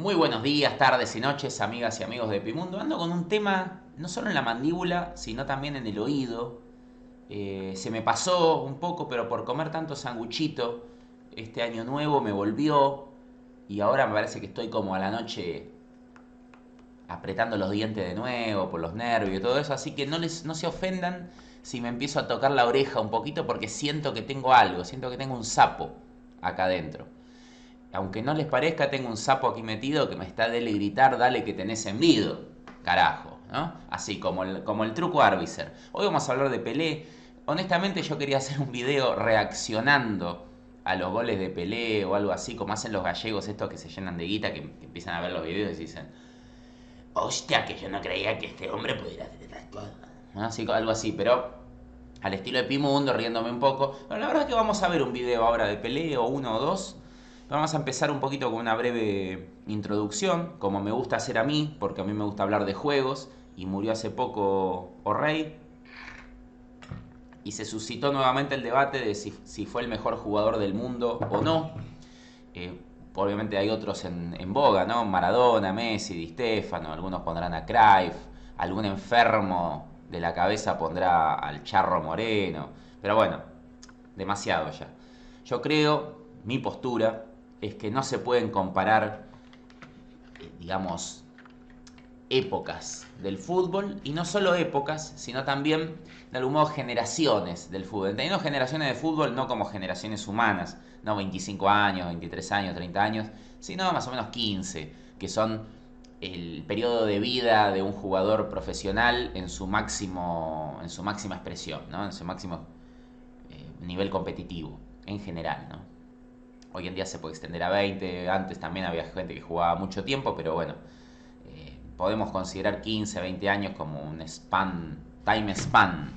Muy buenos días, tardes y noches, amigas y amigos de Epimundo. Ando con un tema no solo en la mandíbula, sino también en el oído. Se me pasó un poco, pero por comer tanto sanguchito, este año nuevo me volvió y ahora me parece que estoy como a la noche apretando los dientes de nuevo por los nervios y todo eso. Así que no se ofendan si me empiezo a tocar la oreja un poquito porque siento que tengo algo, siento que tengo un sapo acá adentro. Aunque no les parezca, tengo un sapo aquí metido que me está dele gritar, dale que tenés envido. Carajo, ¿no? Así como el truco Arviser. Hoy vamos a hablar de Pelé. Honestamente yo quería hacer un video reaccionando a los goles de Pelé o algo así, como hacen los gallegos estos que se llenan de guita, que empiezan a ver los videos y dicen, hostia, que yo no creía que este hombre pudiera hacer estas cosas. ¿No? Así, algo así, pero al estilo de Pimundo, riéndome un poco. Pero la verdad es que vamos a ver un video ahora de Pelé, o uno o dos. Vamos a empezar un poquito con una breve introducción, como me gusta hacer a mí, porque a mí me gusta hablar de juegos, y murió hace poco O'Reilly, y se suscitó nuevamente el debate de si fue el mejor jugador del mundo o no. Eh, Obviamente hay otros en boga, ¿no? Maradona, Messi, Di Stéfano, algunos pondrán a Cruyff, algún enfermo de la cabeza pondrá al Charro Moreno, pero bueno, demasiado ya. Yo creo, mi postura, es que no se pueden comparar, digamos, épocas del fútbol, y no solo épocas, sino también, de algún modo, generaciones del fútbol. Entendiendo generaciones de fútbol no como generaciones humanas, no 25 años, 23 años, 30 años, sino más o menos 15, que son el periodo de vida de un jugador profesional en su máxima expresión, ¿no? En su máximo nivel competitivo, en general, ¿no? Hoy en día se puede extender a 20, antes también había gente que jugaba mucho tiempo, pero bueno, podemos considerar 15, 20 años como un time span.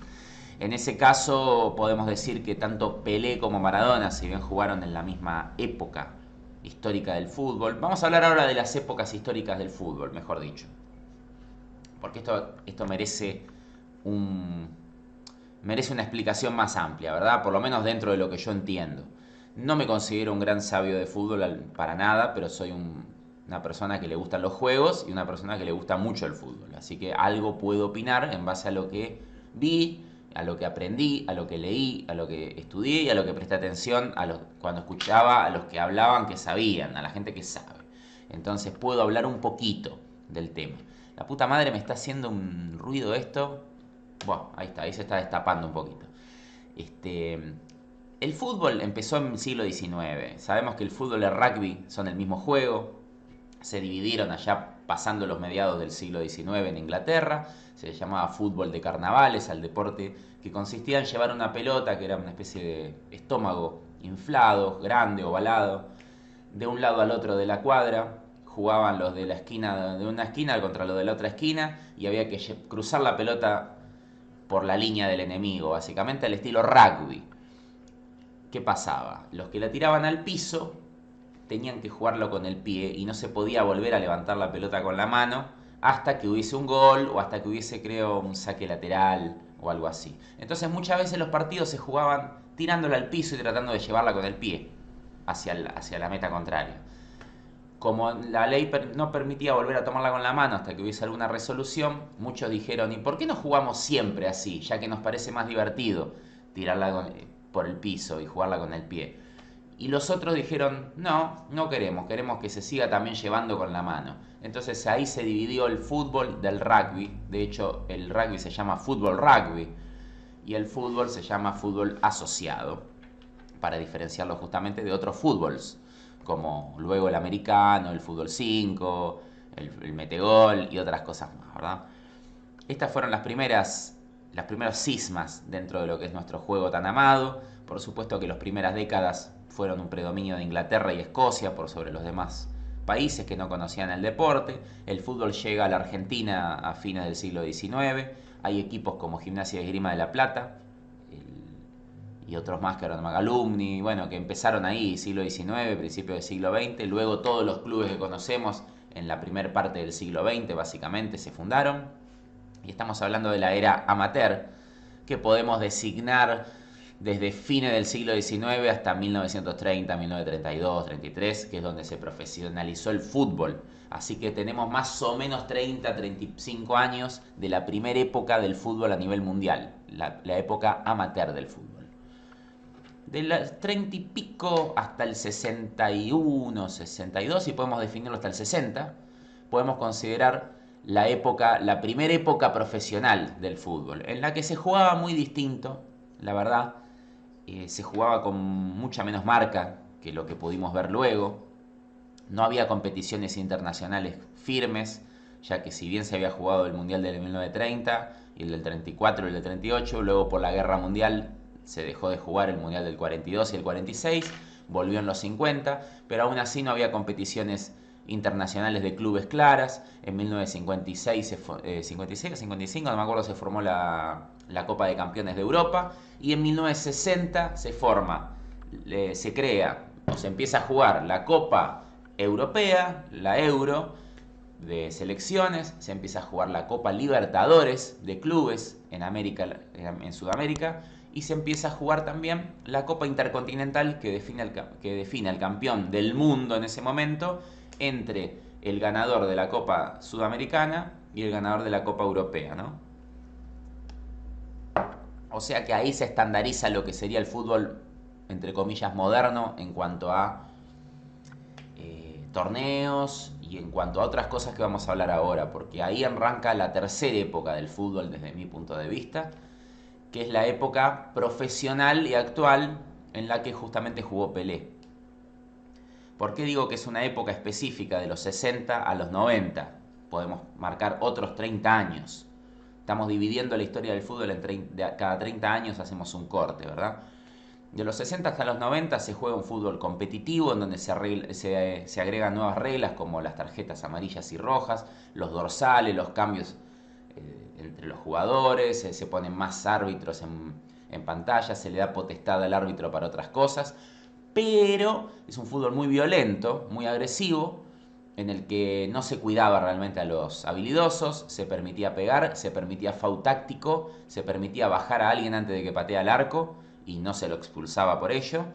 En ese caso podemos decir que tanto Pelé como Maradona, si bien jugaron en la misma época histórica del fútbol, vamos a hablar ahora de las épocas históricas del fútbol, mejor dicho, porque esto un, merece una explicación más amplia, ¿verdad? Por lo menos dentro de lo que yo entiendo. No me considero un gran sabio de fútbol para nada, pero soy una persona que le gustan los juegos y una persona que le gusta mucho el fútbol. Así que algo puedo opinar en base a lo que vi, a lo que aprendí, a lo que leí, a lo que estudié y a lo que presté atención cuando escuchaba a los que hablaban que sabían, a la gente que sabe. Entonces puedo hablar un poquito del tema. La puta madre me está haciendo un ruido esto. Bueno, ahí está, ahí se está destapando un poquito. Este, el fútbol empezó en el siglo XIX. Sabemos que el fútbol y el rugby son el mismo juego. Se dividieron allá pasando los mediados del siglo XIX en Inglaterra. Se llamaba fútbol de carnavales al deporte que consistía en llevar una pelota que era una especie de estómago inflado, grande, ovalado, de un lado al otro de la cuadra. Jugaban los de la esquina de una esquina contra los de la otra esquina y había que cruzar la pelota por la línea del enemigo, básicamente al estilo rugby. ¿Qué pasaba? Los que la tiraban al piso tenían que jugarlo con el pie y no se podía volver a levantar la pelota con la mano hasta que hubiese un gol o hasta que hubiese, creo, un saque lateral o algo así. Entonces muchas veces los partidos se jugaban tirándola al piso y tratando de llevarla con el pie hacia la meta contraria. Como la ley no permitía volver a tomarla con la mano hasta que hubiese alguna resolución, muchos dijeron, ¿y por qué no jugamos siempre así? Ya que nos parece más divertido tirarla por el piso y jugarla con el pie. Y los otros dijeron, no, no queremos, queremos que se siga también llevando con la mano. Entonces ahí se dividió el fútbol del rugby. De hecho, el rugby se llama fútbol rugby y el fútbol se llama fútbol asociado, para diferenciarlo justamente de otros fútbols, como luego el americano, el fútbol 5, el metegol y otras cosas más, ¿verdad? Estas fueron las primeros cismas dentro de lo que es nuestro juego tan amado. Por supuesto que las primeras décadas fueron un predominio de Inglaterra y Escocia por sobre los demás países que no conocían el deporte. El fútbol llega a la Argentina a fines del siglo XIX. Hay equipos como Gimnasia y Esgrima de La Plata y otros más que ahora no me Alumni, bueno, que empezaron ahí, siglo XIX, principio del siglo XX. Luego todos los clubes que conocemos en la primera parte del siglo XX básicamente se fundaron. Y estamos hablando de la era amateur, que podemos designar desde fines del siglo XIX hasta 1930, 1932, 33, que es donde se profesionalizó el fútbol. Así que tenemos más o menos 30, 35 años de la primera época del fútbol a nivel mundial, la época amateur del fútbol. De los 30 y pico hasta el 61, 62, y podemos definirlo hasta el 60, podemos considerar la primera época profesional del fútbol, en la que se jugaba muy distinto, la verdad. Se jugaba con mucha menos marca que lo que pudimos ver luego. No había competiciones internacionales firmes, ya que si bien se había jugado el Mundial del 1930 y el del 34 y el del 38, luego por la Guerra Mundial se dejó de jugar el Mundial del 42 y el 46, volvió en los 50, pero aún así no había competiciones internacionales de clubes claras. En 1956, 56 o 55, no me acuerdo, se formó la Copa de Campeones de Europa, y en 1960 se crea o se empieza a jugar la Copa Europea, la Euro de selecciones, se empieza a jugar la Copa Libertadores de clubes en Sudamérica, y se empieza a jugar también la Copa Intercontinental que define al campeón del mundo en ese momento, entre el ganador de la Copa Sudamericana y el ganador de la Copa Europea, ¿no? O sea que ahí se estandariza lo que sería el fútbol, entre comillas, moderno en cuanto a torneos y en cuanto a otras cosas que vamos a hablar ahora, porque ahí arranca la tercera época del fútbol desde mi punto de vista, que es la época profesional y actual en la que justamente jugó Pelé. ¿Por qué digo que es una época específica de los 60 a los 90? Podemos marcar otros 30 años. Estamos dividiendo la historia del fútbol cada 30 años hacemos un corte, ¿verdad? De los 60 hasta los 90 se juega un fútbol competitivo en donde se agregan nuevas reglas como las tarjetas amarillas y rojas, los dorsales, los cambios entre los jugadores, se ponen más árbitros en pantalla, se le da potestad al árbitro para otras cosas, pero es un fútbol muy violento, muy agresivo, en el que no se cuidaba realmente a los habilidosos, se permitía pegar, se permitía foul táctico, se permitía bajar a alguien antes de que patea al arco y no se lo expulsaba por ello,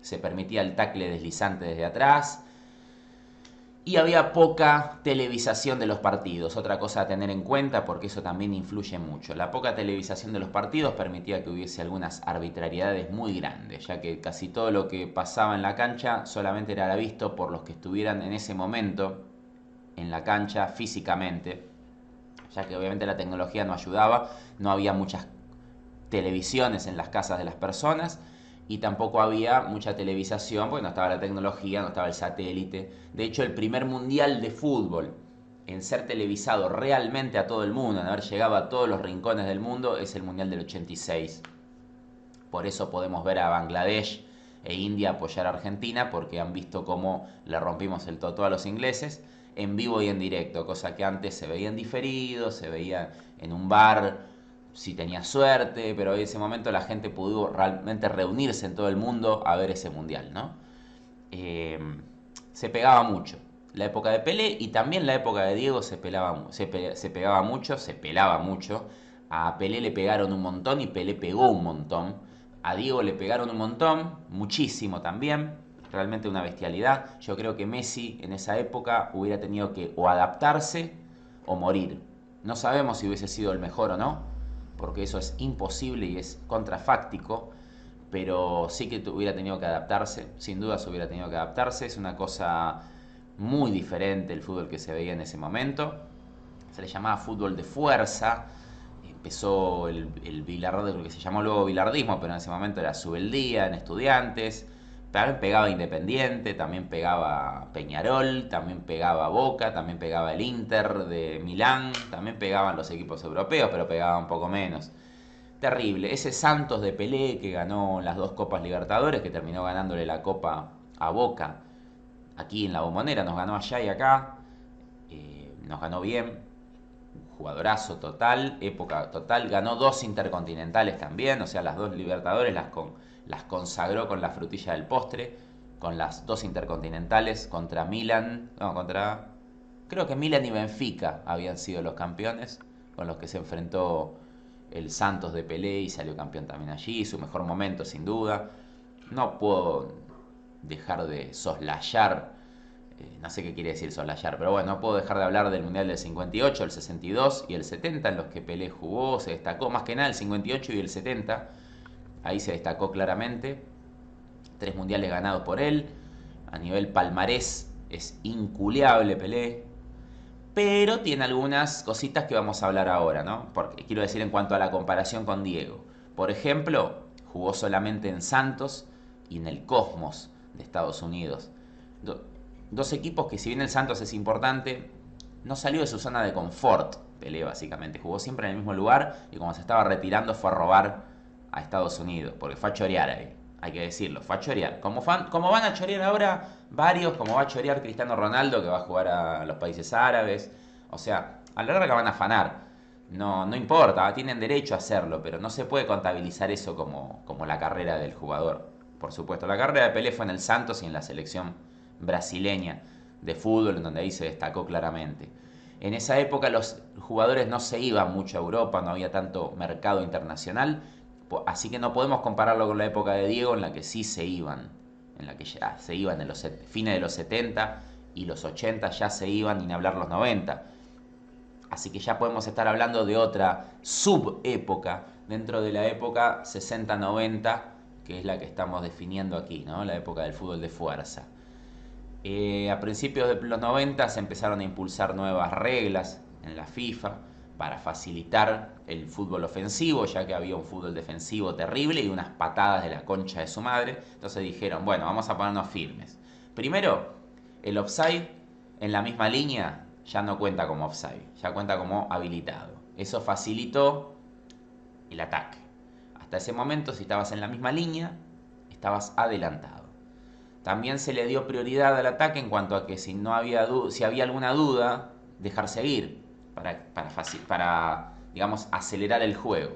se permitía el tackle deslizante desde atrás, y había poca televisación de los partidos, otra cosa a tener en cuenta porque eso también influye mucho. La poca televisación de los partidos permitía que hubiese algunas arbitrariedades muy grandes, ya que casi todo lo que pasaba en la cancha solamente era visto por los que estuvieran en ese momento en la cancha físicamente, ya que obviamente la tecnología no ayudaba, no había muchas televisiones en las casas de las personas, y tampoco había mucha televisación porque no estaba la tecnología, no estaba el satélite. De hecho, el primer mundial de fútbol en ser televisado realmente a todo el mundo, en haber llegado a todos los rincones del mundo, es el mundial del 86. Por eso podemos ver a Bangladesh e India apoyar a Argentina, porque han visto cómo le rompimos el totó a los ingleses en vivo y en directo, cosa que antes se veía en diferido, se veía en un bar si tenía suerte, pero en ese momento la gente pudo realmente reunirse en todo el mundo a ver ese mundial, ¿no? Se pegaba mucho. La época de Pelé y también la época de Diego se pegaba mucho, se pelaba mucho. A Pelé le pegaron un montón y Pelé pegó un montón. A Diego le pegaron un montón, muchísimo también. Realmente una bestialidad. Yo creo que Messi en esa época hubiera tenido que o adaptarse o morir. No sabemos si hubiese sido el mejor o no, porque eso es imposible y es contrafáctico, pero sí que hubiera tenido que adaptarse, sin duda se hubiera tenido que adaptarse. Es una cosa muy diferente el fútbol que se veía en ese momento, se le llamaba fútbol de fuerza. Empezó el bilardismo, lo que se llamó luego bilardismo, pero en ese momento era Subeldía en Estudiantes. También pegaba Independiente, también pegaba Peñarol, también pegaba Boca, también pegaba el Inter de Milán, también pegaban los equipos europeos, pero pegaban un poco menos. Terrible. Ese Santos de Pelé que ganó las dos Copas Libertadores, que terminó ganándole la Copa a Boca, aquí en la Bombonera, nos ganó allá y acá, nos ganó bien, jugadorazo total, época total, ganó dos Intercontinentales también, o sea, las dos Libertadores las consagró con la frutilla del postre, con las dos Intercontinentales contra Milan, no, creo que Milan y Benfica habían sido los campeones con los que se enfrentó el Santos de Pelé y salió campeón también allí, su mejor momento sin duda. No puedo dejar de soslayar, no sé qué quiere decir soslayar, pero bueno, no puedo dejar de hablar del Mundial del 58, el 62 y el 70 en los que Pelé jugó, se destacó más que nada el 58 y el 70, ahí se destacó claramente, 3 mundiales ganados por él, a nivel palmarés es inculeable Pelé, pero tiene algunas cositas que vamos a hablar ahora, ¿no? Porque quiero decir en cuanto a la comparación con Diego. Por ejemplo, jugó solamente en Santos y en el Cosmos de Estados Unidos. Dos equipos que, si bien el Santos es importante, no salió de su zona de confort. Pelé básicamente jugó siempre en el mismo lugar y cuando se estaba retirando fue a robar a Estados Unidos, porque fue a chorear ahí, hay que decirlo, fue a chorear. Como van a chorear ahora varios, como va a chorear Cristiano Ronaldo, que va a jugar a los países árabes. O sea, a la larga van a afanar. No, no importa, tienen derecho a hacerlo, pero no se puede contabilizar eso como la carrera del jugador. Por supuesto, la carrera de Pelé fue en el Santos y en la selección brasileña de fútbol, en donde ahí se destacó claramente. En esa época los jugadores no se iban mucho a Europa, no había tanto mercado internacional, así que no podemos compararlo con la época de Diego, en la que sí se iban, en la que ya se iban en los fines de los 70 y los 80 ya se iban, y ni hablar los 90. Así que ya podemos estar hablando de otra subépoca dentro de la época 60-90, que es la que estamos definiendo aquí, ¿no? La época del fútbol de fuerza. A principios de los 90 se empezaron a impulsar nuevas reglas en la FIFA para facilitar el fútbol ofensivo, ya que había un fútbol defensivo terrible y unas patadas de la concha de su madre. Entonces dijeron, bueno, vamos a ponernos firmes. Primero, el offside en la misma línea ya no cuenta como offside, ya cuenta como habilitado. Eso facilitó el ataque. Hasta ese momento, si estabas en la misma línea, estabas adelantado. También se le dio prioridad al ataque en cuanto a que si había alguna duda, dejar seguir para digamos, acelerar el juego.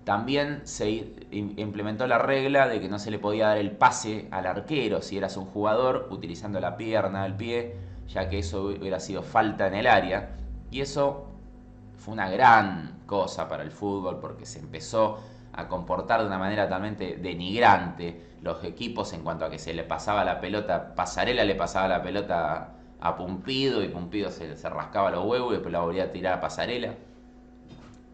También se implementó la regla de que no se le podía dar el pase al arquero si eras un jugador utilizando la pierna, el pie, ya que eso hubiera sido falta en el área. Y eso fue una gran cosa para el fútbol porque se empezó a comportar de una manera totalmente denigrante los equipos en cuanto a que se le pasaba la pelota, Pasarela le pasaba la pelota a Pumpido y Pumpido se rascaba los huevos y después la volvía a tirar a Pasarela.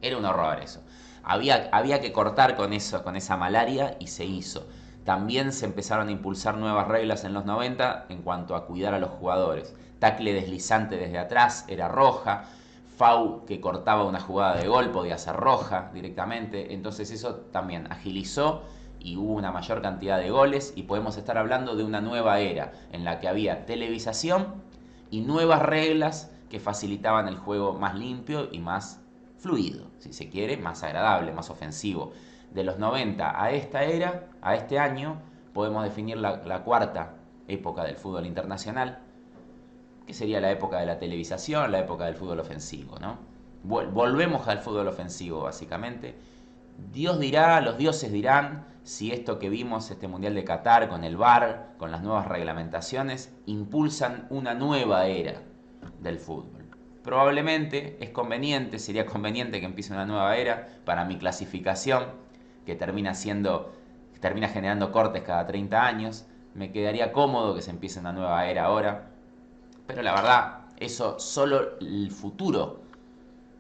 Era un horror eso. Había que cortar con eso, con esa malaria, y se hizo. También se empezaron a impulsar nuevas reglas en los 90 en cuanto a cuidar a los jugadores. Tacle deslizante desde atrás era roja. Fau que cortaba una jugada de gol podía ser roja directamente. Entonces eso también agilizó y hubo una mayor cantidad de goles, y podemos estar hablando de una nueva era en la que había televisación y nuevas reglas que facilitaban el juego más limpio y más fluido, si se quiere, más agradable, más ofensivo. De los 90 a esta era, a este año, podemos definir la cuarta época del fútbol internacional, que sería la época de la televisación, la época del fútbol ofensivo, ¿no? Volvemos al fútbol ofensivo, básicamente. Dios dirá, los dioses dirán, si esto que vimos, este Mundial de Qatar, con el VAR, con las nuevas reglamentaciones, impulsan una nueva era del fútbol. Probablemente sería conveniente que empiece una nueva era para mi clasificación, que termina generando cortes cada 30 años. Me quedaría cómodo que se empiece una nueva era ahora, pero la verdad, eso solo el futuro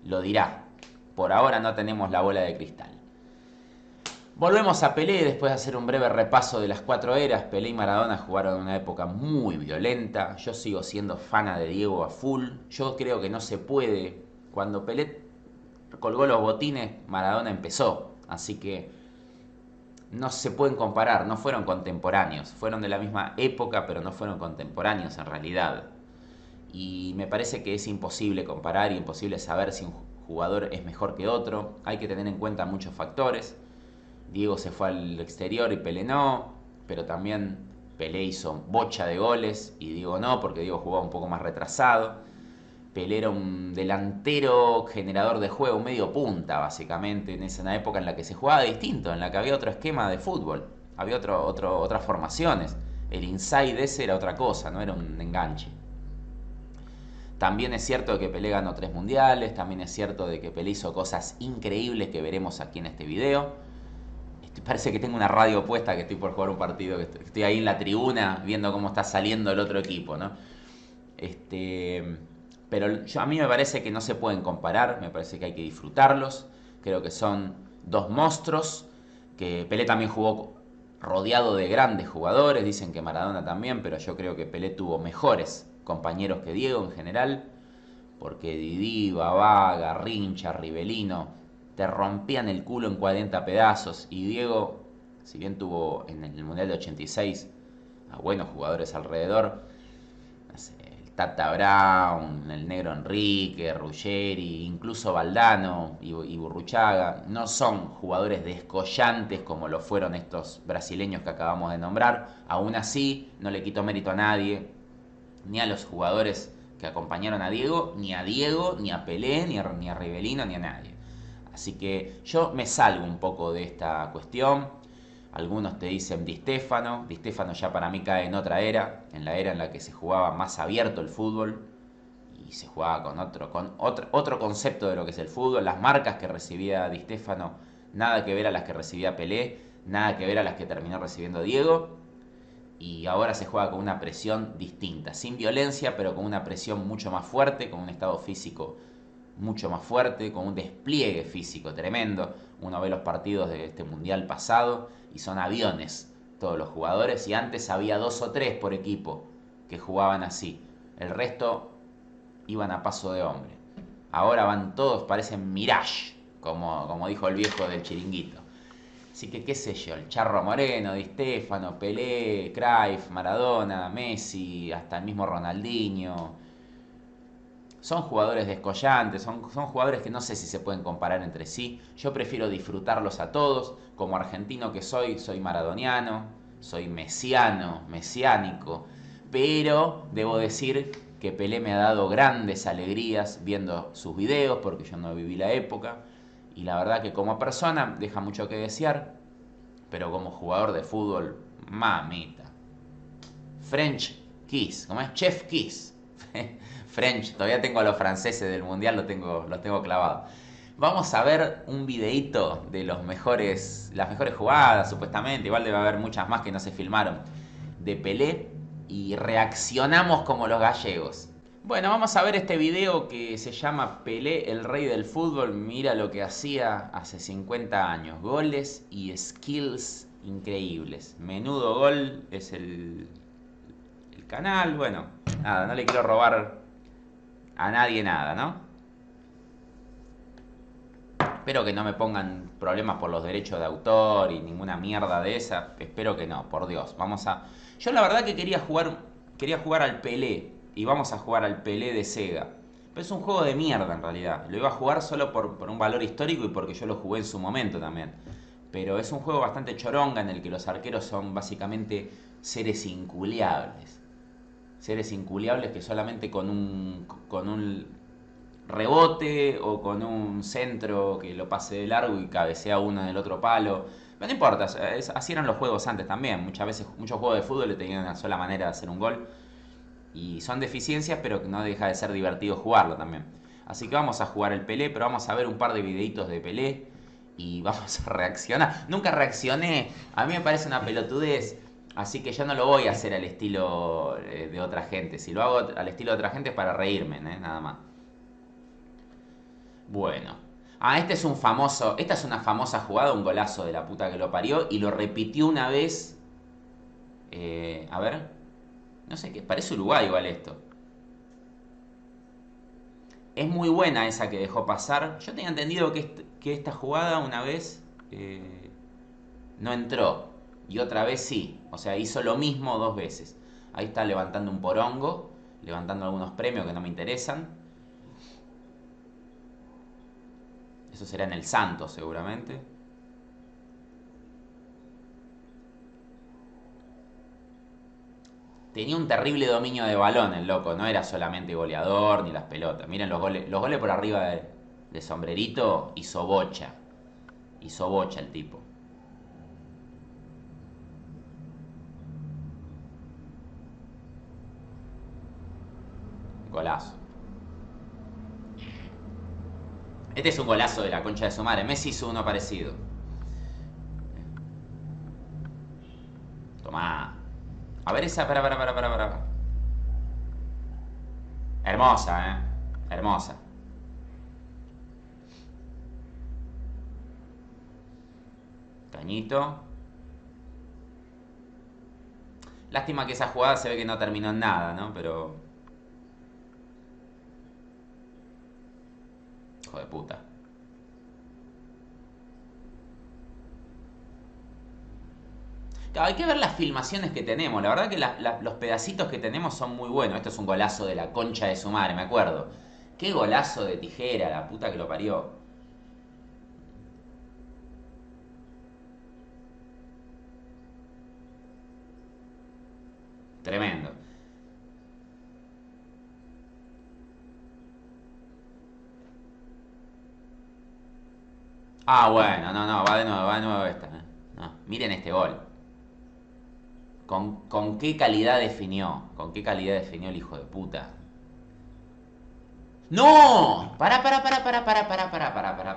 lo dirá. Por ahora no tenemos la bola de cristal. Volvemos a Pelé después de hacer un breve repaso de las 4 eras. Pelé y Maradona jugaron en una época muy violenta. Yo sigo siendo fana de Diego a full. Yo creo que no se puede. Cuando Pelé colgó los botines, Maradona empezó. Así que no se pueden comparar, no fueron contemporáneos. Fueron de la misma época, pero no fueron contemporáneos en realidad. Y me parece que es imposible comparar y imposible saber si un jugador es mejor que otro. Hay que tener en cuenta muchos factores. Diego se fue al exterior y Pelé no, pero también Pelé hizo bocha de goles y Diego no, porque Diego jugaba un poco más retrasado. Pelé era un delantero generador de juego, un medio punta básicamente, en esa época en la que se jugaba distinto, en la que había otro esquema de fútbol, había otras formaciones. El inside ese era otra cosa, no era un enganche. También es cierto de que Pelé ganó 3 mundiales, también es cierto de que Pelé hizo cosas increíbles que veremos aquí en este video. Parece que tengo una radio puesta, que estoy por jugar un partido, que estoy ahí en la tribuna viendo cómo está saliendo el otro equipo, ¿no? Este, pero a mí me parece que no se pueden comparar, me parece que hay que disfrutarlos. Creo que son dos monstruos, que Pelé también jugó rodeado de grandes jugadores, dicen que Maradona también, pero yo creo que Pelé tuvo mejores compañeros que Diego en general, porque Didi, Babá, Garrincha, Rivelino te rompían el culo en 40 pedazos, y Diego, si bien tuvo en el Mundial de 86 a buenos jugadores alrededor, no sé, el Tata Brown, el Negro Enrique, Ruggeri, incluso Valdano y Burruchaga, no son jugadores descollantes como lo fueron estos brasileños que acabamos de nombrar. Aún así, no le quito mérito a nadie, ni a los jugadores que acompañaron a Diego, ni a Pelé, ni a Rivelino, ni a nadie. Así que yo me salgo un poco de esta cuestión. Algunos te dicen Di Stéfano. Di Stéfano ya para mí cae en otra era, en la era en la que se jugaba más abierto el fútbol y se jugaba con otro concepto de lo que es el fútbol. Las marcas que recibía Di Stéfano, nada que ver a las que recibía Pelé, nada que ver a las que terminó recibiendo Diego. Y ahora se juega con una presión distinta, sin violencia, pero con una presión mucho más fuerte, con un estado físico mucho más fuerte, con un despliegue físico tremendo. Uno ve los partidos de este mundial pasado y son aviones todos los jugadores, y antes había 2 o 3 por equipo que jugaban así. El resto iban a paso de hombre. Ahora van todos, parecen Mirage, como dijo el viejo del Chiringuito. Así que qué sé yo, el Charro Moreno, Di Stéfano, Pelé, Cruyff, Maradona, Messi, hasta el mismo Ronaldinho. Son jugadores descollantes, son jugadores que no sé si se pueden comparar entre sí. Yo prefiero disfrutarlos a todos. Como argentino que soy maradoniano, soy mesiánico. Pero debo decir que Pelé me ha dado grandes alegrías viendo sus videos, porque yo no viví la época. Y la verdad que como persona deja mucho que desear, pero como jugador de fútbol, mamita. French Kiss, ¿cómo es? Chef Kiss. French, todavía tengo a los franceses del mundial, los tengo clavados. Vamos a ver un videito de las mejores jugadas, supuestamente. Igual debe haber muchas más que no se filmaron, de Pelé, y reaccionamos como los gallegos. Bueno, vamos a ver este video que se llama Pelé, el rey del fútbol. Mira lo que hacía hace 50 años. Goles y skills increíbles. Menudo gol es el canal. Bueno, nada, no le quiero robar a nadie nada, ¿no? Espero que no me pongan problemas por los derechos de autor y ninguna mierda de esa. Espero que no, por Dios. Yo la verdad que quería jugar al Pelé. Y vamos a jugar al Pelé de Sega. Pero es un juego de mierda en realidad. Lo iba a jugar solo por un valor histórico y porque yo lo jugué en su momento también. Pero es un juego bastante choronga en el que los arqueros son básicamente seres inculiables. Seres inculiables que solamente con un rebote o con un centro que lo pase de largo y cabecea uno en el otro palo. Pero no importa, así eran los juegos antes también. Muchas veces, muchos juegos de fútbol le tenían una sola manera de hacer un gol. Y son deficiencias, pero no deja de ser divertido jugarlo también. Así que vamos a jugar el Pelé, pero vamos a ver un par de videitos de Pelé y vamos a reaccionar. Nunca reaccioné, a mí me parece una pelotudez, así que yo no lo voy a hacer al estilo de otra gente. Si lo hago al estilo de otra gente es para reírme, nada más. Bueno. Esta es una famosa jugada, un golazo de la puta que lo parió, y lo repitió una vez. A ver. No sé qué, parece Uruguay igual esto. Es muy buena esa que dejó pasar. Yo tenía entendido que esta jugada una vez no entró y otra vez sí. O sea, hizo lo mismo 2 veces. Ahí está levantando un porongo, levantando algunos premios que no me interesan. Eso será en el Santos seguramente. Tenía un terrible dominio de balón el loco, no era solamente goleador ni las pelotas. Miren los goles por arriba de sombrerito, hizo bocha el tipo. Golazo. Este es un golazo de la concha de su madre. Messi hizo uno parecido. Tomá. A ver esa, para. Hermosa, Hermosa. Cañito. Lástima que esa jugada se ve que no terminó en nada, ¿no? Pero... hijo de puta. Claro, hay que ver las filmaciones que tenemos. La verdad que los pedacitos que tenemos son muy buenos. Esto es un golazo de la concha de su madre, me acuerdo. Qué golazo de tijera, la puta que lo parió. Tremendo. Ah, bueno, no, va de nuevo esta. No, miren este gol. Con qué calidad definió. Con qué calidad definió el hijo de puta. ¡No! Para.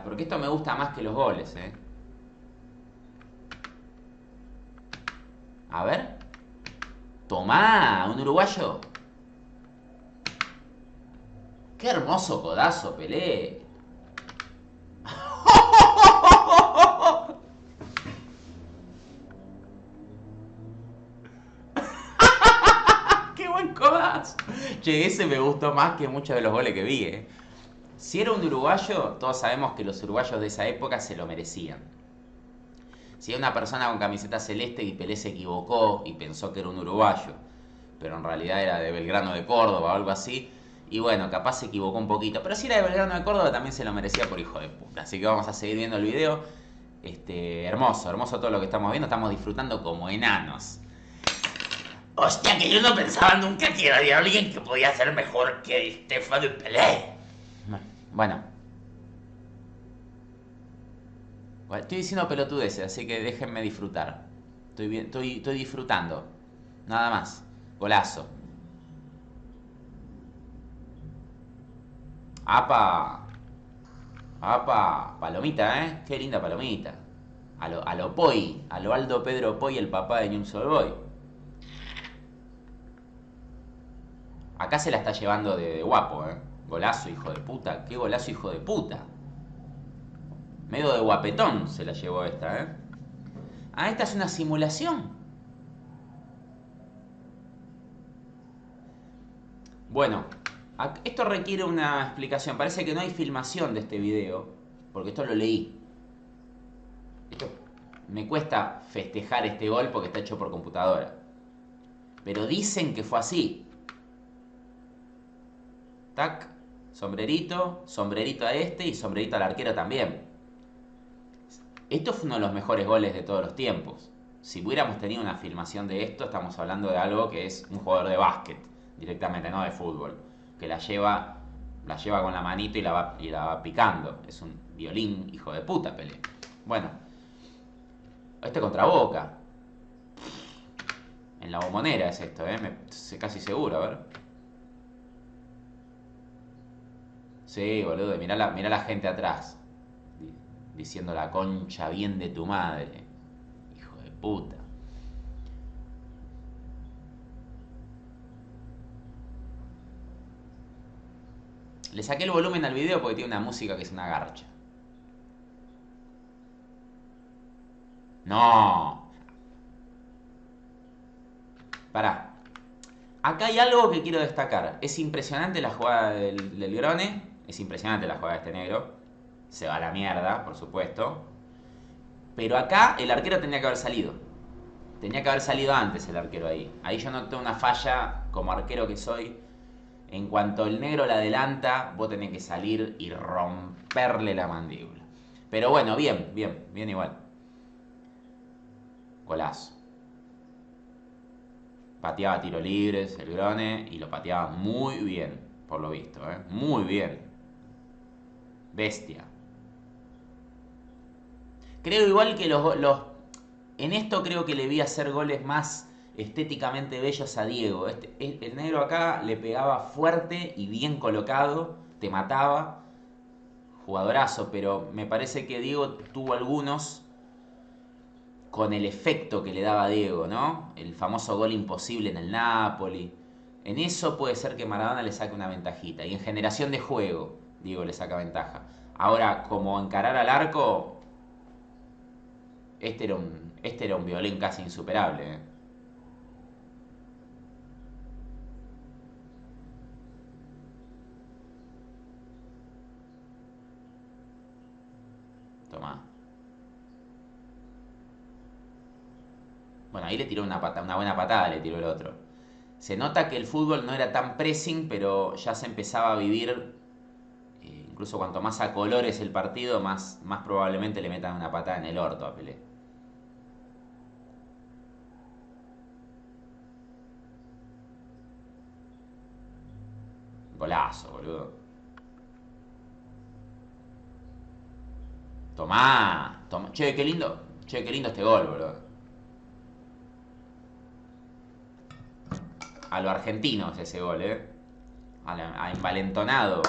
Porque esto me gusta más que los goles, A ver. Tomá, un uruguayo. Qué hermoso codazo, Pelé. ¡Qué buen codazo! Che, ese me gustó más que muchos de los goles que vi, Si era un uruguayo, todos sabemos que los uruguayos de esa época se lo merecían. Si era una persona con camiseta celeste y Pelé se equivocó y pensó que era un uruguayo, pero en realidad era de Belgrano de Córdoba o algo así, y bueno, capaz se equivocó un poquito, pero si era de Belgrano de Córdoba también se lo merecía por hijo de puta. Así que vamos a seguir viendo el video. Hermoso, hermoso todo lo que estamos viendo, estamos disfrutando como enanos. Hostia, que yo no pensaba nunca que había alguien que podía hacer mejor que Estefano y Pelé. Bueno, estoy diciendo pelotudeces, así que déjenme disfrutar. Estoy disfrutando. Nada más. Golazo. ¡Apa! ¡Apa! Palomita, Qué linda palomita. A lo Poi. A lo Aldo Pedro Poi, el papá de Newell's Old Boy. Acá se la está llevando de guapo, Golazo, hijo de puta. Qué golazo, hijo de puta. Medio de guapetón se la llevó esta, Ah, esta es una simulación. Bueno, esto requiere una explicación. Parece que no hay filmación de este video, porque esto lo leí. Me cuesta festejar este gol porque está hecho por computadora. Pero dicen que fue así. Tac, sombrerito, sombrerito a este y sombrerito al arquero también. Esto fue uno de los mejores goles de todos los tiempos. Si hubiéramos tenido una filmación de esto, estamos hablando de algo que es un jugador de básquet, directamente, no de fútbol, que la lleva con la manito y la va picando. Es un violín, hijo de puta, Pelé. Bueno, este contra Boca. En la Bombonera es esto, casi seguro, a ver. Sí, boludo, mirá la gente atrás. Diciendo la concha bien de tu madre. Hijo de puta. Le saqué el volumen al video porque tiene una música que es una garcha. No. Pará. Acá hay algo que quiero destacar. Es impresionante la jugada del Grone. Es impresionante la jugada de este negro. Se va a la mierda, por supuesto. Pero acá el arquero tenía que haber salido. Tenía que haber salido antes el arquero ahí. Ahí yo noté una falla como arquero que soy. En cuanto el negro la adelanta, vos tenés que salir y romperle la mandíbula. Pero bueno, bien igual. Golazo. Pateaba tiro libres el Grone y lo pateaba muy bien, por lo visto, muy bien. Bestia. Creo igual que en esto creo que le vi hacer goles más estéticamente bellos a Diego. El negro acá le pegaba fuerte y bien colocado, te mataba. jugadorazo, pero me parece que Diego tuvo algunos con el efecto que le daba a Diego, ¿no? El famoso gol imposible en el Napoli. En eso puede ser que Maradona le saque una ventajita. Y en generación de juego, Diego le saca ventaja. Ahora, como encarar al arco, este era un violín casi insuperable, ¿eh? Tomá. Bueno, ahí le tiró una buena patada, le tiró el otro. Se nota que el fútbol no era tan pressing, pero ya se empezaba a vivir. Incluso cuanto más a colores el partido, más probablemente le metan una patada en el orto a Pelé. Golazo, boludo. Tomá, tomá. Che, qué lindo. Che, qué lindo este gol, boludo. A lo argentino es ese gol, a envalentonado.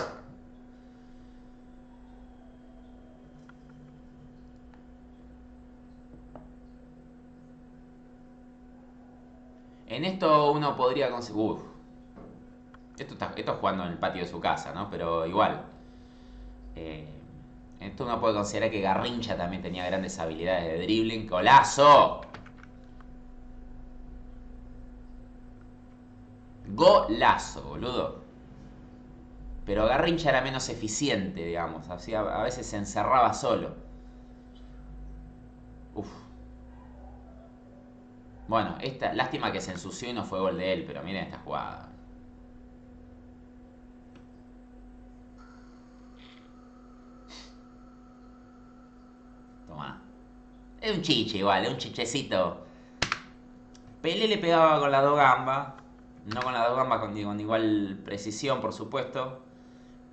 En esto uno podría conseguir. Uf, esto es jugando en el patio de su casa, ¿no? Pero igual. Eh, Esto uno puede considerar que Garrincha también tenía grandes habilidades de dribbling. ¡Golazo! Golazo, boludo. Pero Garrincha era menos eficiente, digamos. Así a veces se encerraba solo. Uf. Bueno, lástima que se ensució y no fue gol de él, pero miren esta jugada. Tomá. Es un chiche igual, es un chichecito. Pelé le pegaba con las dos gambas. No con las dos gambas con igual precisión, por supuesto.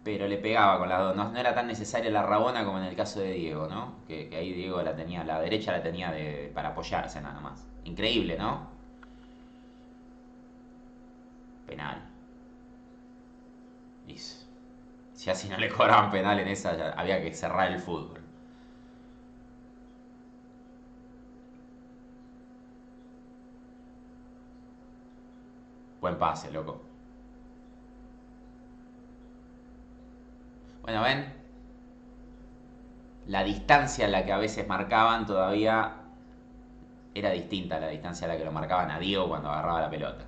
Pero le pegaba con las dos. No, no era tan necesaria la rabona como en el caso de Diego, ¿no? Que ahí Diego la tenía, la derecha la tenía para apoyarse nada más. Increíble, ¿no? Penal. Y si así no le cobraban penal en esa, había que cerrar el fútbol. Buen pase, loco. Bueno, ven, la distancia en la que a veces marcaban todavía era distinta a la distancia a la que lo marcaban a Diego cuando agarraba la pelota.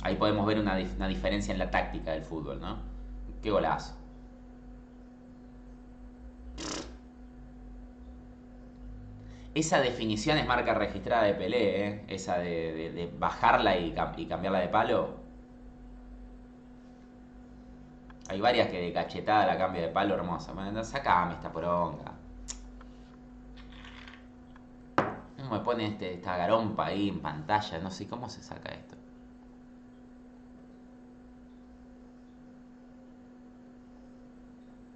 Ahí podemos ver una diferencia en la táctica del fútbol, ¿no? Qué golazo. Esa definición es marca registrada de Pelé, ¿eh? Esa de bajarla y cambiarla de palo. Hay varias que de cachetada la cambia de palo hermosa. Bueno, sacame esta poronga. ¿Cómo me pone esta garompa ahí en pantalla? No sé cómo se saca esto.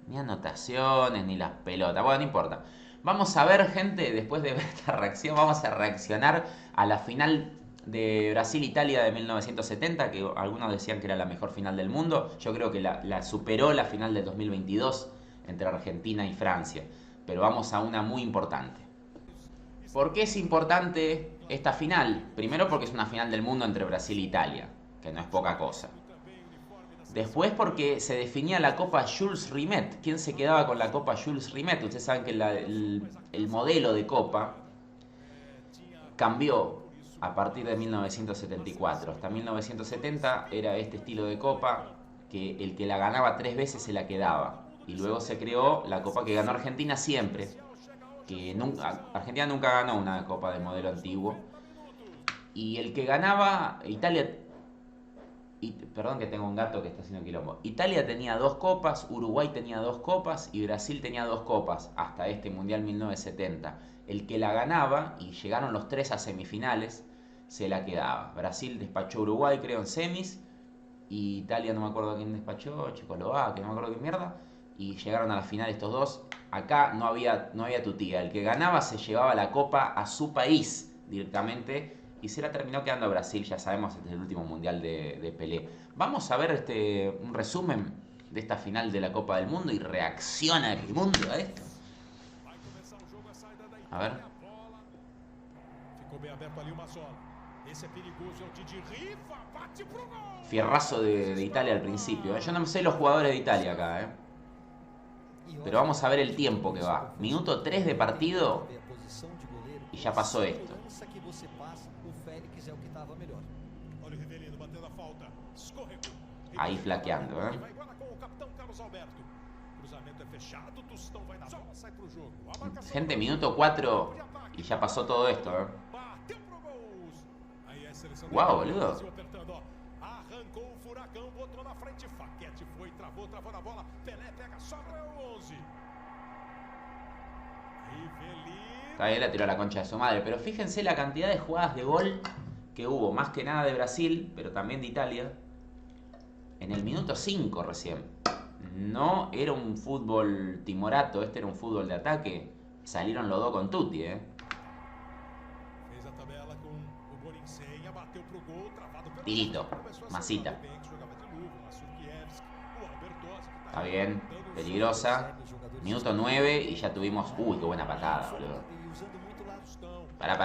Ni anotaciones, ni las pelotas. Bueno, no importa. Vamos a ver, gente, después de ver esta reacción, vamos a reaccionar a la final de Brasil-Italia de 1970, que algunos decían que era la mejor final del mundo. Yo creo que la superó la final de 2022 entre Argentina y Francia. Pero vamos a una muy importante. ¿Por qué es importante esta final? Primero porque es una final del mundo entre Brasil e Italia, que no es poca cosa. Después porque se definía la Copa Jules Rimet. ¿Quién se quedaba con la Copa Jules Rimet? Ustedes saben que el modelo de Copa cambió a partir de 1974. Hasta 1970 era este estilo de Copa que el que la ganaba 3 veces se la quedaba. Y luego se creó la Copa que ganó Argentina siempre. Que Argentina nunca ganó una Copa de modelo antiguo. Y el que ganaba, Italia. Perdón que tengo un gato que está haciendo quilombo. Italia tenía 2 copas, Uruguay tenía 2 copas y Brasil tenía 2 copas hasta este Mundial 1970. El que la ganaba, y llegaron los tres a semifinales, se la quedaba. Brasil despachó a Uruguay, creo, en semis. Y Italia, no me acuerdo a quién despachó, Checoslovaquia, no me acuerdo qué mierda. Y llegaron a la final estos dos. Acá no había tutía. El que ganaba se llevaba la copa a su país directamente y se la terminó quedando a Brasil, ya sabemos, este es el último mundial de Pelé. Vamos a ver un resumen de esta final de la Copa del Mundo y reacciona Epimundo a esto. A ver. Fierrazo de Italia al principio. Yo no sé los jugadores de Italia acá, pero vamos a ver el tiempo que va. Minuto 3 de partido y ya pasó esto. Ahí flaqueando, Gente, minuto 4 y ya pasó todo esto, Wow, boludo. Ahí la tiró a la concha de su madre. Pero fíjense la cantidad de jugadas de gol que hubo. Más que nada de Brasil, pero también de Italia. En el minuto 5 recién. No era un fútbol timorato, este era un fútbol de ataque. Salieron los dos con tutti, Tirito, masita. Está bien, peligrosa. Minuto 9 y ya tuvimos... Uy, qué buena patada, boludo. Pará.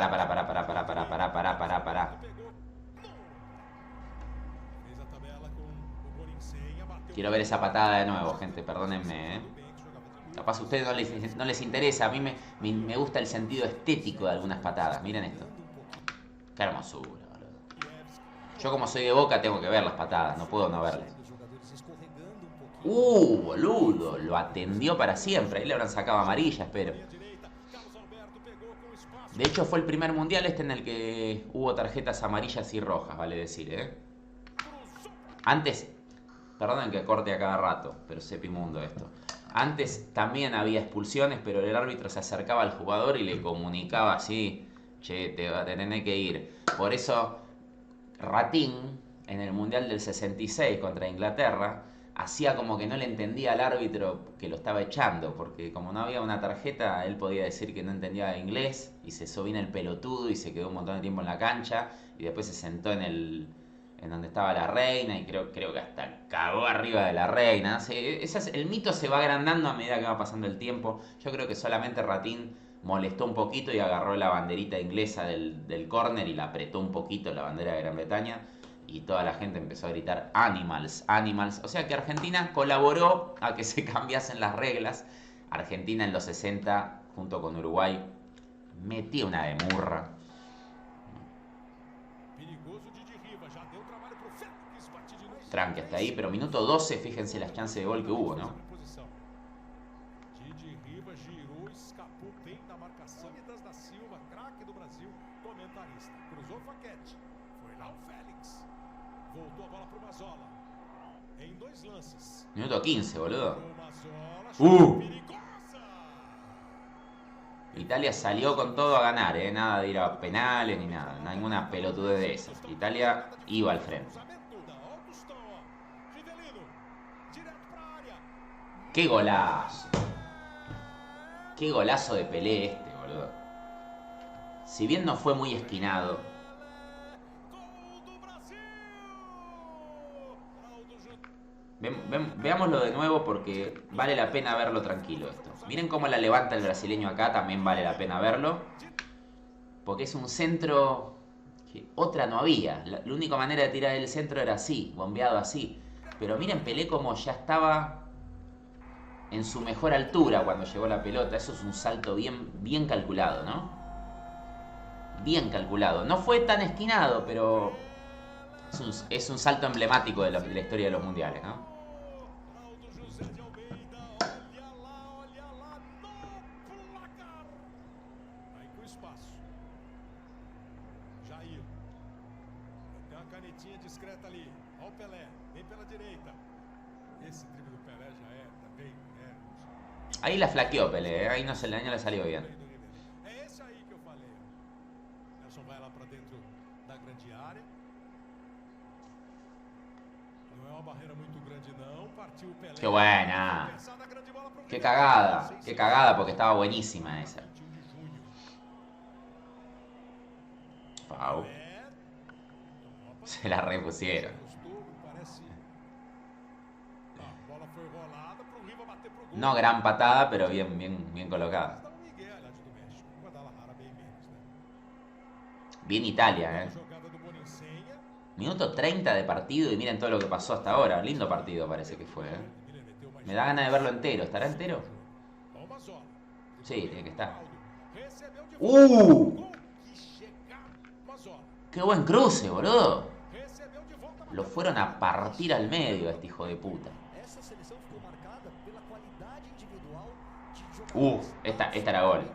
Quiero ver esa patada de nuevo, gente, perdónenme, Capaz a ustedes no les interesa, a mí me gusta el sentido estético de algunas patadas. Miren esto. Qué hermosura, boludo. Yo como soy de Boca tengo que ver las patadas, no puedo no verlas. Boludo, lo atendió para siempre. Ahí le habrán sacado amarilla, espero. De hecho fue el primer mundial en el que hubo tarjetas amarillas y rojas, vale decir, Antes, perdonen que corte a cada rato, pero es Epimundo esto. Antes también había expulsiones, pero el árbitro se acercaba al jugador y le comunicaba así: che, te tenés que ir. Por eso Ratín, en el Mundial del 66 contra Inglaterra, hacía como que no le entendía al árbitro que lo estaba echando, porque como no había una tarjeta, él podía decir que no entendía inglés, y se subió en el pelotudo y se quedó un montón de tiempo en la cancha, y después se sentó en donde estaba la reina, y creo que hasta cagó arriba de la reina. El mito se va agrandando a medida que va pasando el tiempo. Yo creo que solamente Ratín molestó un poquito y agarró la banderita inglesa del córner y la apretó un poquito, la bandera de Gran Bretaña, y toda la gente empezó a gritar "Animals, animals". O sea que Argentina colaboró a que se cambiasen las reglas. Argentina en los 60, junto con Uruguay, metió una de murra. Tranqui hasta ahí, pero minuto 12, fíjense las chances de gol que hubo, ¿no? Minuto 15, boludo. Italia salió con todo a ganar, nada de ir a penales ni nada, ninguna pelotudez de esas. Italia iba al frente. ¡Qué golazo! ¡Qué golazo de Pelé boludo! Si bien no fue muy esquinado, veámoslo de nuevo porque vale la pena verlo tranquilo esto. Miren cómo la levanta el brasileño acá, también vale la pena verlo. Porque es un centro que otra no había. La única manera de tirar el centro era así, bombeado así. Pero miren Pelé como ya estaba en su mejor altura cuando llegó la pelota. Eso es un salto bien calculado, ¿no? Bien calculado. No fue tan esquinado, pero es un salto emblemático de la historia de los mundiales, ¿no? Ahí la flaqueó Pelé, ahí no le salió bien. Qué buena. Qué cagada porque estaba buenísima esa. Pau. Se la repusieron. No gran patada, pero bien, bien, bien colocada. Bien Italia, ¿eh? Minuto 30 de partido y miren todo lo que pasó hasta ahora. Lindo partido parece que fue, ¿eh? Me da ganas de verlo entero. ¿Estará entero? Sí, tiene que estar. ¡Uh! ¡Qué buen cruce, boludo! Lo fueron a partir al medio a este hijo de puta. Esta era gol.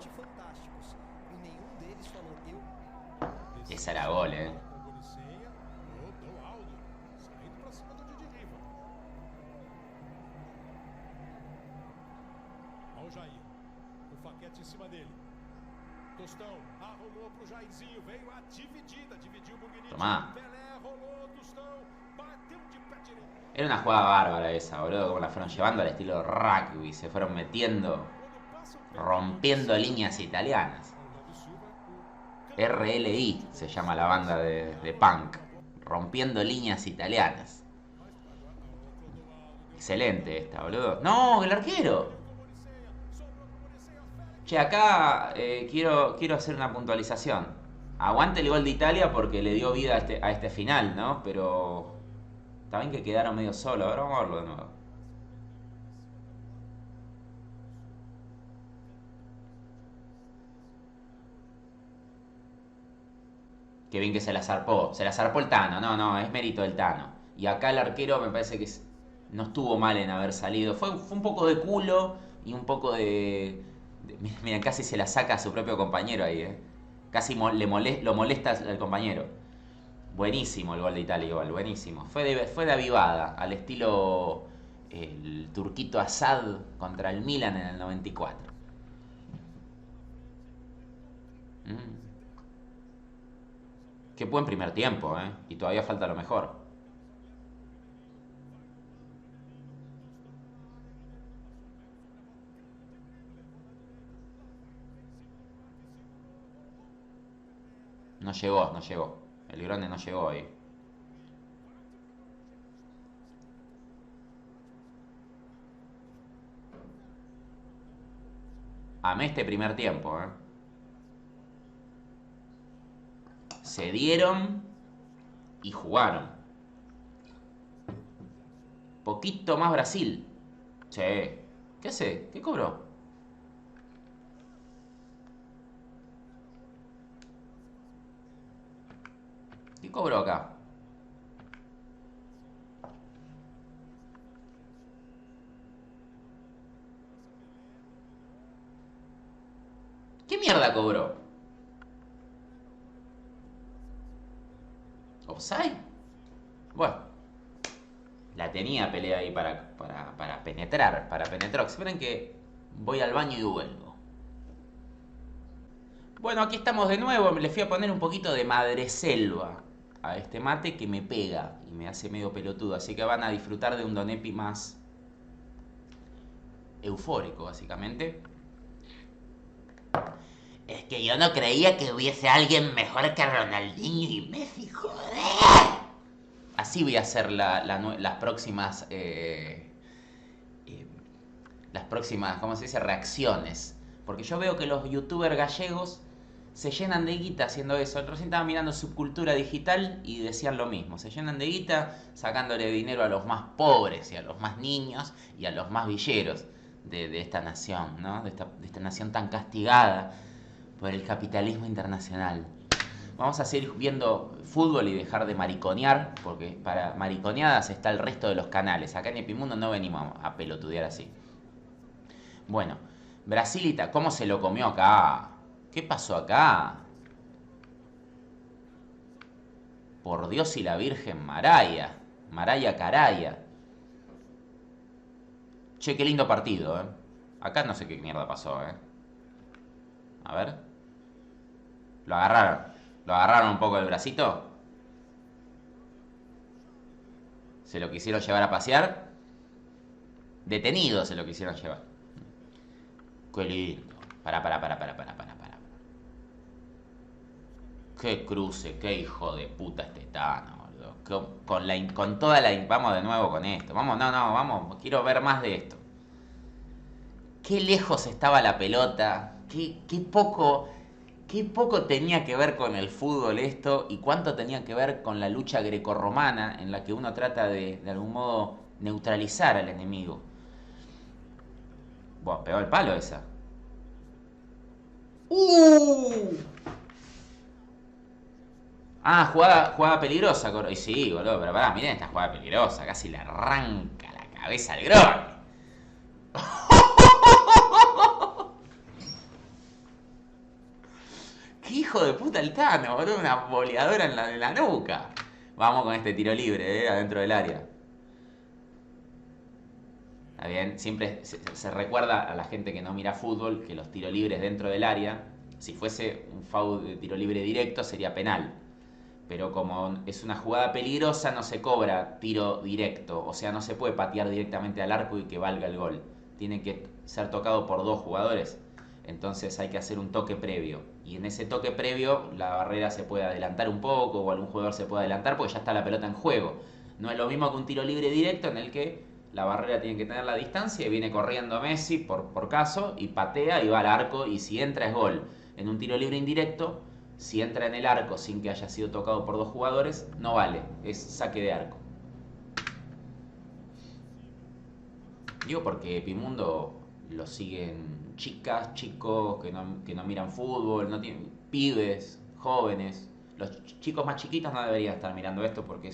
Esa era gol, eh. Olha o Jair. O Faquete em cima dele. Tostão arrumou pro Jairzinho. Veio a dividida. Dividiu o Burguinho. Tomá. Pelé rolou. Tostão bateu de pé direito. Era una jugada bárbara esa, boludo. Como la fueron llevando al estilo rugby. Se fueron metiendo, rompiendo líneas italianas. RLI se llama la banda de punk. Rompiendo líneas italianas. Excelente esta, boludo. ¡No! ¡El arquero! Che, acá quiero hacer una puntualización. Aguante el gol de Italia porque le dio vida a este final, ¿no? Pero también que quedaron medio solos. Ahora vamos a verlo de nuevo. Qué bien que se la zarpó. Se la zarpó el Tano. No, no, es mérito del Tano. Y acá el arquero me parece que no estuvo mal en haber salido. Fue un poco de culo y un poco mira, casi se la saca a su propio compañero ahí, ¿eh? Casi lo molesta al compañero. Buenísimo el gol de Italia igual, buenísimo. Fue de avivada, al estilo el turquito Asad contra el Milan en el 94. Mm. Qué buen primer tiempo, ¿eh? Y todavía falta lo mejor. No llegó, no llegó. El grande no llegó ahí. Amé este primer tiempo, ¿eh? Se dieron y jugaron. Poquito más Brasil. Che, ¿qué hace? ¿Qué cobró? ¿Qué cobró acá? ¿Qué mierda cobró? ¿Offside? Bueno, la tenía pelea ahí para penetrar. Para penetrar. Esperen que voy al baño y vuelvo. Bueno, aquí estamos de nuevo. Les fui a poner un poquito de madreselva a este mate que me pega y me hace medio pelotudo. Así que van a disfrutar de un Donepi más eufórico, básicamente. Es que yo no creía que hubiese alguien mejor que Ronaldinho y Messi, joder. Así voy a hacer las próximas... las próximas, ¿cómo se dice? Reacciones. Porque yo veo que los youtubers gallegos se llenan de guita haciendo eso. Recién estaba mirando Subcultura Digital y decían lo mismo. Se llenan de guita sacándole dinero a los más pobres y a los más niños y a los más villeros de esta nación, ¿no? De esta nación tan castigada por el capitalismo internacional. Vamos a seguir viendo fútbol y dejar de mariconear, porque para mariconeadas está el resto de los canales. Acá en Epimundo no venimos a pelotudear así. Bueno, Brasilita, ¿cómo se lo comió acá? ¿Qué pasó acá? Por Dios y la Virgen Maraya. Maraya Caraya. Che, qué lindo partido, ¿eh? Acá no sé qué mierda pasó, ¿eh? A ver. Lo agarraron. Lo agarraron un poco del bracito. Se lo quisieron llevar a pasear. Detenido se lo quisieron llevar. Qué lindo. Pará. Qué cruce, qué hijo de puta este Tano, boludo. Con toda la... Vamos de nuevo con esto. Vamos, no, vamos. Quiero ver más de esto. qué lejos estaba la pelota, qué poco tenía que ver con el fútbol esto y cuánto tenía que ver con la lucha grecorromana en la que uno trata de algún modo neutralizar al enemigo. Bueno, pegó el palo esa. ¡Uh! Ah, jugada peligrosa. Y sí, boludo, pero pará, miren esta jugada peligrosa. Casi le arranca la cabeza al Grone. ¡Qué hijo de puta el Tano, boludo! Una boleadora en la nuca. Vamos con este tiro libre, adentro del área. Está bien, siempre se recuerda a la gente que no mira fútbol que los tiros libres dentro del área, si fuese un foul de tiro libre directo, sería penal. Pero como es una jugada peligrosa, no se cobra tiro directo. O sea, no se puede patear directamente al arco y que valga el gol. Tiene que ser tocado por dos jugadores. Entonces hay que hacer un toque previo. Y en ese toque previo la barrera se puede adelantar un poco o algún jugador se puede adelantar porque ya está la pelota en juego. No es lo mismo que un tiro libre directo en el que la barrera tiene que tener la distancia y viene corriendo Messi por caso y patea y va al arco y si entra es gol. En un tiro libre indirecto, si entra en el arco sin que haya sido tocado por dos jugadores, no vale, es saque de arco. Digo porque Pimundo lo siguen chicas, chicos que no miran fútbol, no tienen, pibes, jóvenes. Los chicos más chiquitos no deberían estar mirando esto porque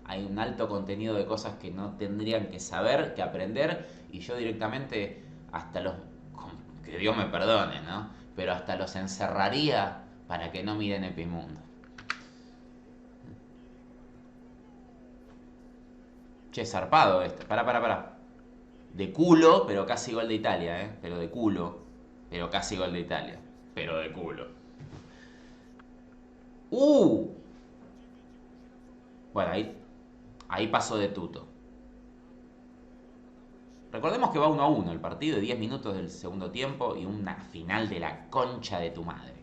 hay un alto contenido de cosas que no tendrían que saber, que aprender, y yo directamente hasta los, que Dios me perdone, ¿no? Pero hasta los encerraría para que no miren Epimundo. Che, zarpado esto. Pará. De culo, pero casi gol de Italia, ¿eh? Pero de culo, pero casi gol de Italia. Pero de culo. ¡Uh! Bueno, ahí pasó de tuto. Recordemos que va 1-1 el partido de 10 minutos del segundo tiempo y una final de la concha de tu madre.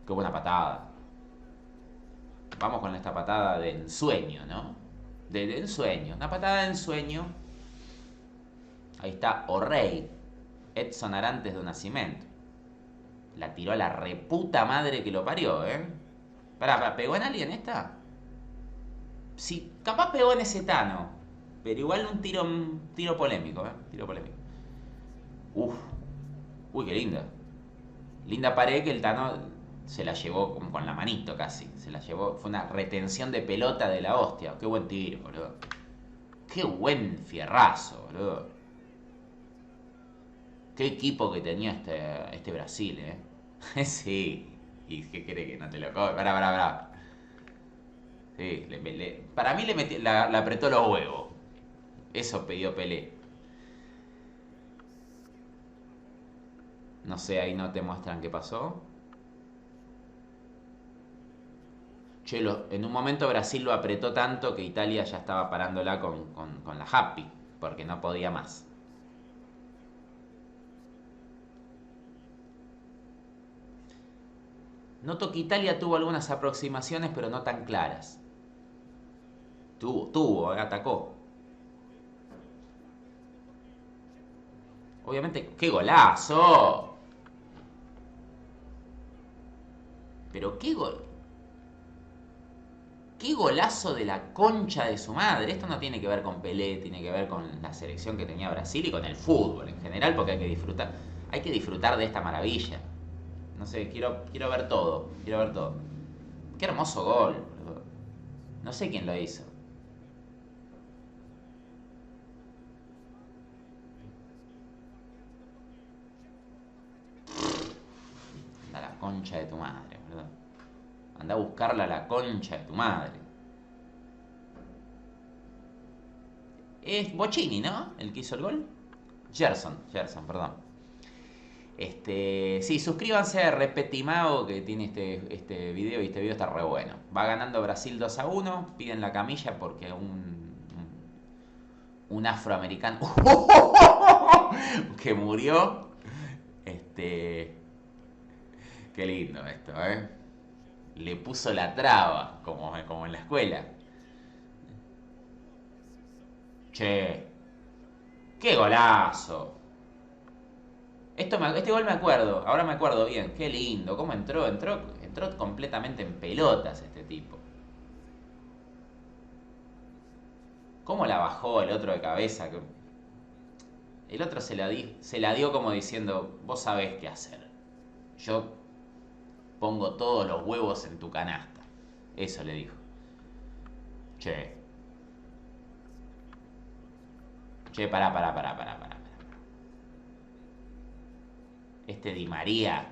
Qué buena patada. Vamos con esta patada de ensueño, ¿no? De ensueño. Una patada de ensueño. Ahí está O'Reilly. Edson Arantes de Nacimiento. La tiró a la reputa madre que lo parió, ¿eh? Pará, ¿pegó en alguien esta? Sí, capaz pegó en ese Tano. Pero igual un tiro polémico, ¿eh? Tiro polémico. Uf. Uy, qué linda. Linda pared que el Tano se la llevó como con la manito casi. Se la llevó. Fue una retención de pelota de la hostia. Qué buen tiro, boludo. Qué buen fierrazo, boludo. Qué equipo que tenía este Brasil, Sí. ¿Y qué quiere que no te lo cobre? Pará. Sí, para mí le apretó los huevos. Eso pidió Pelé. No sé, ahí no te muestran qué pasó. Che, en un momento Brasil lo apretó tanto que Italia ya estaba parándola con la Happy, porque no podía más. Noto que Italia tuvo algunas aproximaciones, pero no tan claras. Atacó. Obviamente, ¡qué golazo! Pero qué gol. ¡Qué golazo de la concha de su madre! Esto no tiene que ver con Pelé, tiene que ver con la selección que tenía Brasil y con el fútbol en general, porque hay que disfrutar. Hay que disfrutar de esta maravilla. No sé, quiero ver todo. Quiero ver todo. Qué hermoso gol. No sé quién lo hizo. Anda la concha de tu madre, boludo. Anda a buscarla a la concha de tu madre. Es Bocini, ¿no? El que hizo el gol. Gerson, perdón. Sí, suscríbanse a Repetimao que tiene este video y este video está re bueno. Va ganando Brasil 2-1. Piden la camilla porque un afroamericano que murió. Qué lindo esto, ¿eh? Le puso la traba, como en la escuela. Che, qué golazo. Este gol me acuerdo, ahora me acuerdo bien. Qué lindo, cómo entró completamente en pelotas este tipo. ¿Cómo la bajó el otro de cabeza? El otro se la dio como diciendo, vos sabés qué hacer. Yo pongo todos los huevos en tu canasta. Eso le dijo. Che. Che, pará. Este Di María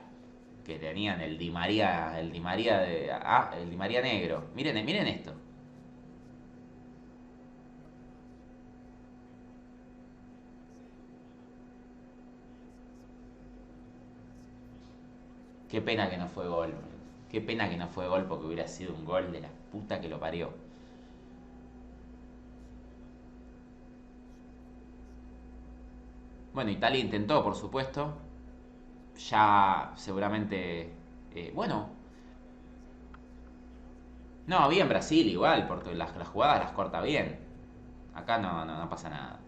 que tenían, el Di María el Di María el Di María negro. Miren esto. Qué pena que no fue gol. Qué pena que no fue gol porque hubiera sido un gol de la puta que lo parió. Bueno, Italia intentó, por supuesto. Ya seguramente... bueno, no, bien Brasil igual, porque las jugadas las corta bien. Acá no pasa nada.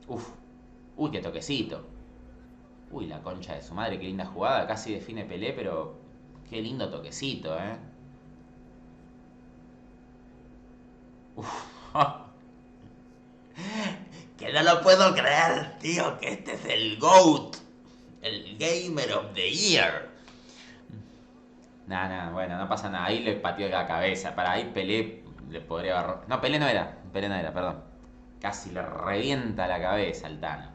Uf, uy, qué toquecito. Uy, la concha de su madre, qué linda jugada. Casi define Pelé, pero qué lindo toquecito, ¿eh? Uf. Que no lo puedo creer, tío, que este es el GOAT. El Gamer of the Year. Nada, bueno, no pasa nada. Ahí le pateó la cabeza. Para ahí Pelé le podría haber... No, Pelé no era, perdón. Casi le revienta la cabeza al Tano.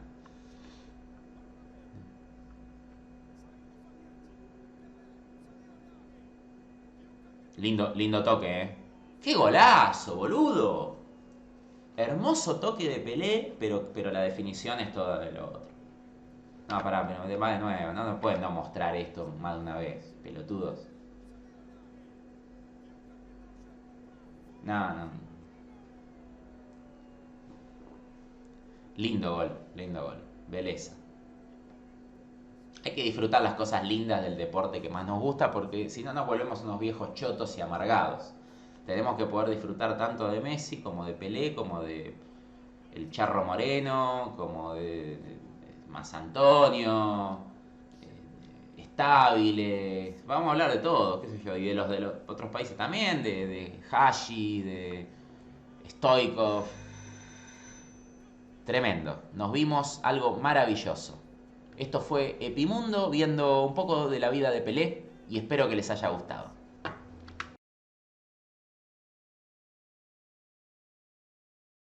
Lindo toque, ¿eh? ¡Qué golazo, boludo! Hermoso toque de Pelé, pero la definición es toda de lo otro. No, pará, pero va de nuevo. No pueden no mostrar esto más de una vez, pelotudos. No. Lindo gol. Belleza. Hay que disfrutar las cosas lindas del deporte que más nos gusta porque si no nos volvemos unos viejos chotos y amargados. Tenemos que poder disfrutar tanto de Messi como de Pelé, como de el Charro Moreno, como de Más Antonio, Estábiles. Vamos a hablar de todo, qué sé yo, y de los otros países también, de Hashi, de Stoikov. Tremendo. Nos vimos algo maravilloso. Esto fue Epimundo viendo un poco de la vida de Pelé y espero que les haya gustado.